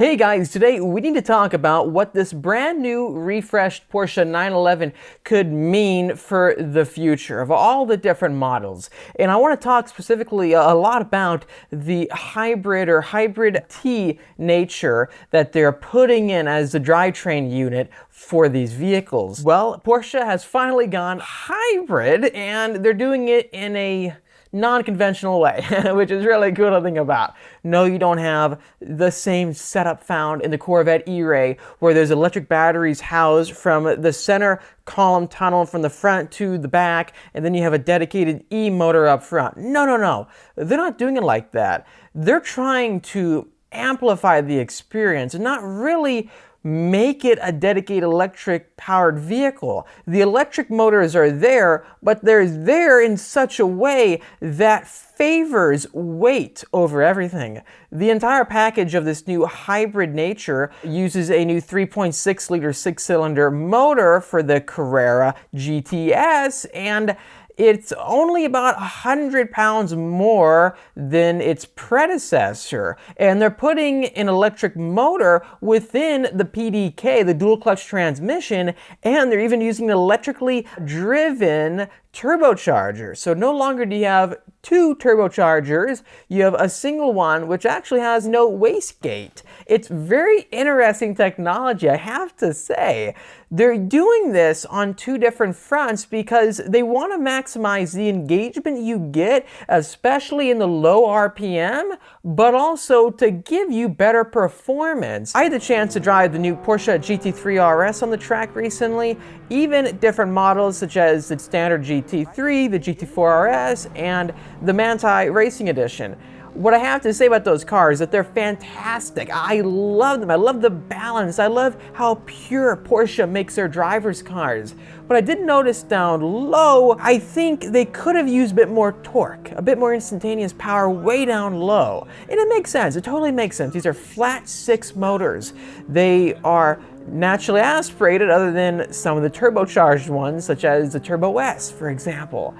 Hey guys, today we need to talk about what this brand new refreshed Porsche 911 could mean for the future of all the different models. And I want to talk specifically a lot about the hybrid or hybrid T nature that they're putting in as the drivetrain unit for these vehicles. Well, Porsche has finally gone hybrid and they're doing it in a non-conventional way, which is really cool to think about. No, you don't have the same setup found in the Corvette E-Ray, where there's electric batteries housed from the center column tunnel from the front to the back, and then you have a dedicated E-motor up front. No. They're not doing it like that. They're trying to amplify the experience and not really make it a dedicated electric powered vehicle. The electric motors are there, but they're there in such a way that favors weight over everything. The entire package of this new hybrid nature uses a new 3.6 liter 6-cylinder motor for the Carrera GTS, and it's only about 100 pounds more than its predecessor. And they're putting an electric motor within the PDK, the dual clutch transmission, and they're even using an electrically driven turbocharger. So no longer do you have two turbochargers, you have a single one which actually has no wastegate. It's very interesting technology, I have to say. They're doing this on two different fronts because they want to maximize the engagement you get, especially in the low RPM, but also to give you better performance. I had the chance to drive the new Porsche GT3 RS on the track recently, even different models such as the standard GT3, the GT4 RS, and the Manti Racing Edition. What I have to say about those cars is that they're fantastic. I love them. I love the balance. I love how pure Porsche makes their drivers' cars. But I did notice down low, I think they could have used a bit more torque, a bit more instantaneous power way down low. And it makes sense. It totally makes sense. These are flat six motors. They are naturally aspirated other than some of the turbocharged ones, such as the Turbo S, for example,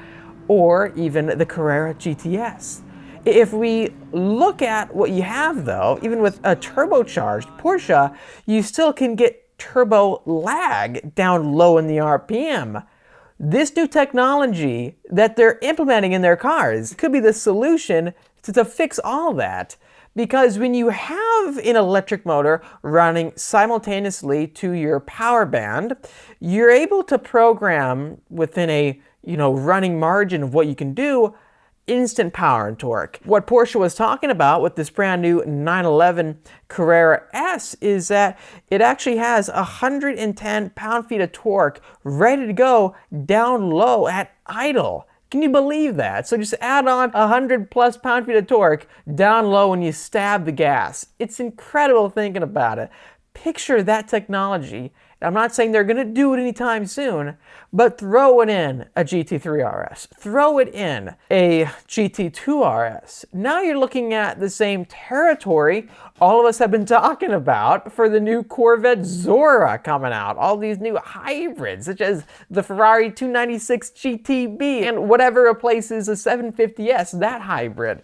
or even the Carrera GTS. If we look at what you have though, even with a turbocharged Porsche, you still can get turbo lag down low in the RPM. This new technology that they're implementing in their cars could be the solution to fix all that. Because when you have an electric motor running simultaneously to your power band, you're able to program within a running margin of what you can do instant power and torque. What Porsche was talking about with this brand new 911 Carrera S is that it actually has 110 pound-feet of torque ready to go down low at idle. Can you believe that? So just add on 100 plus pound-feet of torque down low when you stab the gas. It's incredible thinking about it. Picture that technology. I'm not saying they're going to do it anytime soon, but throw it in a GT3 RS. Throw it in a GT2 RS. Now you're looking at the same territory all of us have been talking about for the new Corvette Zora coming out. All these new hybrids, such as the Ferrari 296 GTB and whatever replaces a 750S, that hybrid.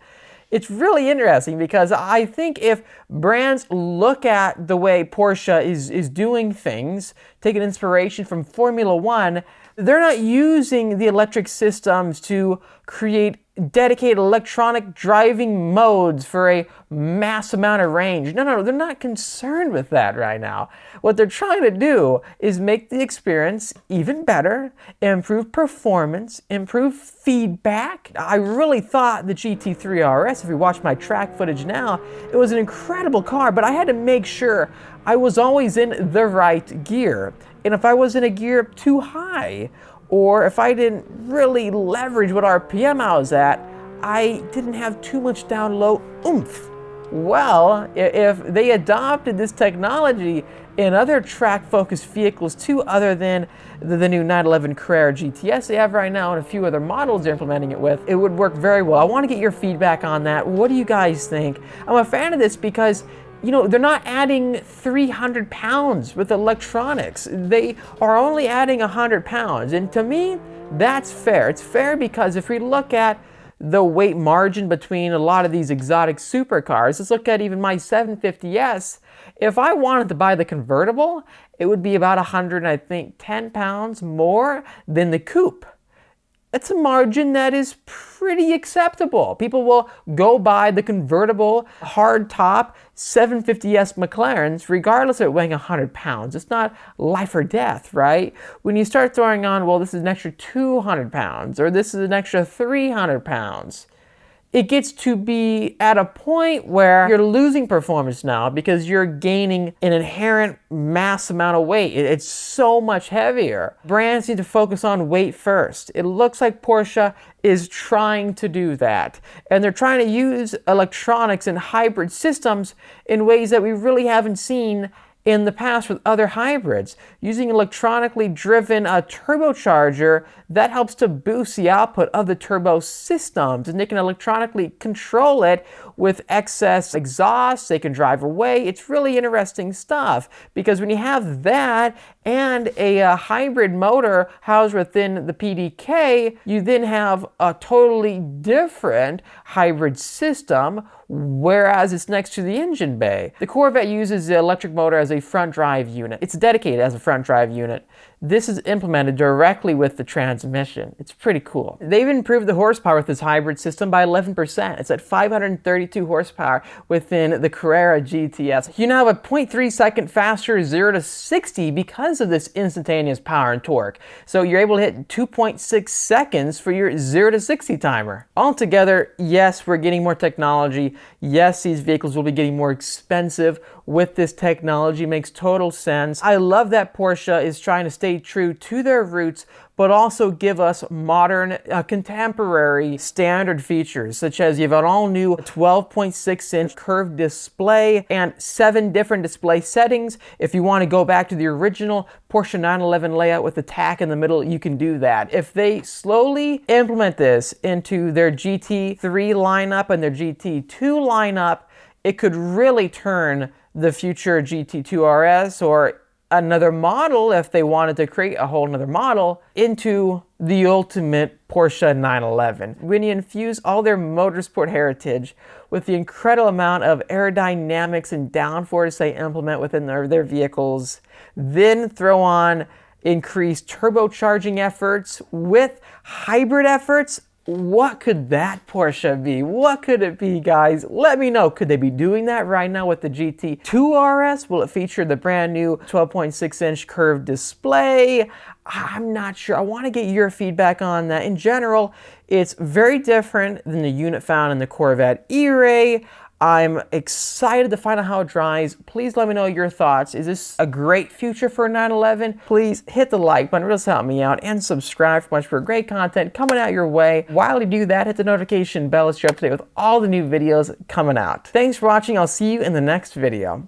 It's really interesting because I think if brands look at the way Porsche is doing things, taking inspiration from Formula One, they're not using the electric systems to create dedicated electronic driving modes for a mass amount of range. No, they're not concerned with that right now. What they're trying to do is make the experience even better, improve performance, improve feedback. I really thought the GT3 RS, if you watch my track footage now, it was an incredible car, but I had to make sure I was always in the right gear. And if I was in a gear too high, or if I didn't really leverage what RPM I was at, I didn't have too much down low oomph. Well, if they adopted this technology in other track-focused vehicles too, other than the new 911 Carrera GTS they have right now and a few other models they're implementing it with, it would work very well. I want to get your feedback on that. What do you guys think? I'm a fan of this because they're not adding 300 pounds with electronics. They are only adding 100 pounds. And to me, that's fair. It's fair because if we look at the weight margin between a lot of these exotic supercars. Let's look at even my 750S. If I wanted to buy the convertible, it would be about 10 pounds more than the coupe. It's a margin that is pretty acceptable. People will go buy the convertible hardtop 750S McLarens regardless of it weighing 100 pounds. It's not life or death, right? When you start throwing on, well, this is an extra 200 pounds or this is an extra 300 pounds, it gets to be at a point where you're losing performance now because you're gaining an inherent mass amount of weight. It's so much heavier. Brands need to focus on weight first. It looks like Porsche is trying to do that. And they're trying to use electronics and hybrid systems in ways that we really haven't seen in the past with other hybrids. Using electronically driven turbocharger that helps to boost the output of the turbo systems, and they can electronically control it with excess exhaust. They can drive away. It's really interesting stuff because when you have that and a hybrid motor housed within the PDK, you then have a totally different hybrid system, whereas it's next to the engine bay. The Corvette uses the electric motor as a front drive unit. It's dedicated as a front drive unit. This is implemented directly with the transmission. It's pretty cool. They've improved the horsepower with this hybrid system by 11%. It's at 532 horsepower within the Carrera GTS. You now have a 0.3 second faster 0 to 60 because of this instantaneous power and torque. So you're able to hit 2.6 seconds for your 0 to 60 timer. Altogether, yes, we're getting more technology. Yes, these vehicles will be getting more expensive with this technology. Makes total sense. I love that Porsche is trying to stay true to their roots, but also give us modern, contemporary standard features, such as you have an all-new 12.6-inch curved display and 7 different display settings. If you want to go back to the original Porsche 911 layout with the tack in the middle, you can do that. If they slowly implement this into their GT3 lineup and their GT2 lineup, it could really turn the future GT2 RS or another model, if they wanted to create a whole nother model, into the ultimate Porsche 911. When you infuse all their motorsport heritage with the incredible amount of aerodynamics and downforce they implement within their vehicles, then throw on increased turbocharging efforts with hybrid efforts, what could that Porsche be? What could it be, guys? Let me know. Could they be doing that right now with the GT2 RS? Will it feature the brand new 12.6-inch curved display? I'm not sure. I want to get your feedback on that. In general, it's very different than the unit found in the Corvette E-Ray. I'm excited to find out how it drives. Please let me know your thoughts. Is this a great future for 911? Please hit the like button, really help me out, and subscribe for much more great content coming out your way. While you do that, hit the notification bell so you're up to date with all the new videos coming out. Thanks for watching. I'll see you in the next video.